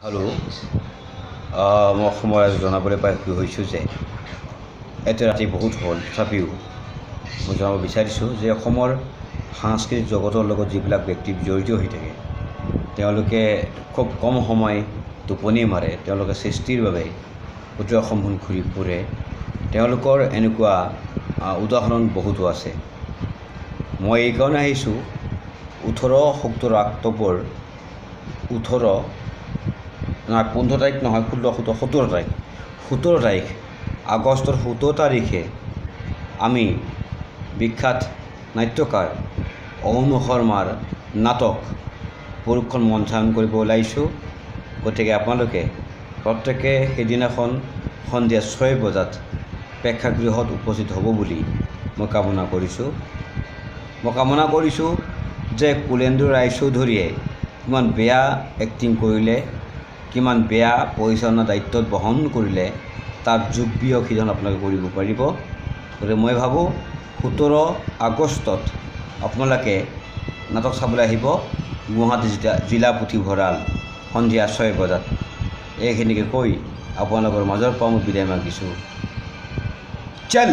Hello' মই অসমৰ জনাবলৈ পাই সুখী হৈছোঁ যে এতিয়া ৰাতি বহুত হ'ল, তথাপিও মই জনাব বিচাৰিছোঁ যে অসমৰ সাংস্কৃতিক জগতৰ লগত যিবিলাক ব্যক্তি জড়িত হৈ থাকে তেওঁলোকে খুব কম সময় টোপনি মাৰে, তেওঁলোকে সৃষ্টিৰ বাবে গোটেই অসমখন ঘূৰি ফুৰে। তেওঁলোকৰ এনেকুৱা উদাহৰণ বহুতো আছে। মই এইকাৰণে আহিছোঁ 17 অক্টোবৰ 15 তাৰিখ নহয়, 17 তাৰিখ আগষ্টৰ 17 তাৰিখে আমি বিখ্যাত নাট্যকাৰ অনু শৰ্মাৰ নাটক পৰীক্ষণ মঞ্চায়ন কৰিব ওলাইছোঁ। গতিকে আপোনালোকে প্ৰত্যেকে সেইদিনাখন সন্ধিয়া 6 বজাত প্ৰেক্ষাগৃহত উপস্থিত হ'ব বুলি মই কামনা কৰিছোঁ। যে কুলেন্দু ৰায়চৌধুৰীয়ে কিমান বেয়া এক্টিং কৰিলে, কিমান বেয়া পৰিচালনা দায়িত্বত বহন কৰিলে, তাৰ যোগ বিয়োগ সিজন আপোনালোকে কৰিব পাৰিব। গতিকে মই ভাবোঁ 17 আগষ্টত আপোনালোকে নাটক চাবলৈ আহিব গুৱাহাটী জিলা পুথিভঁৰাল সন্ধিয়া 6 বজাত। এইখিনিকে কৈ আপোনালোকৰ মাজৰ পৰা মই বিদায় মাগিছোঁ। চল।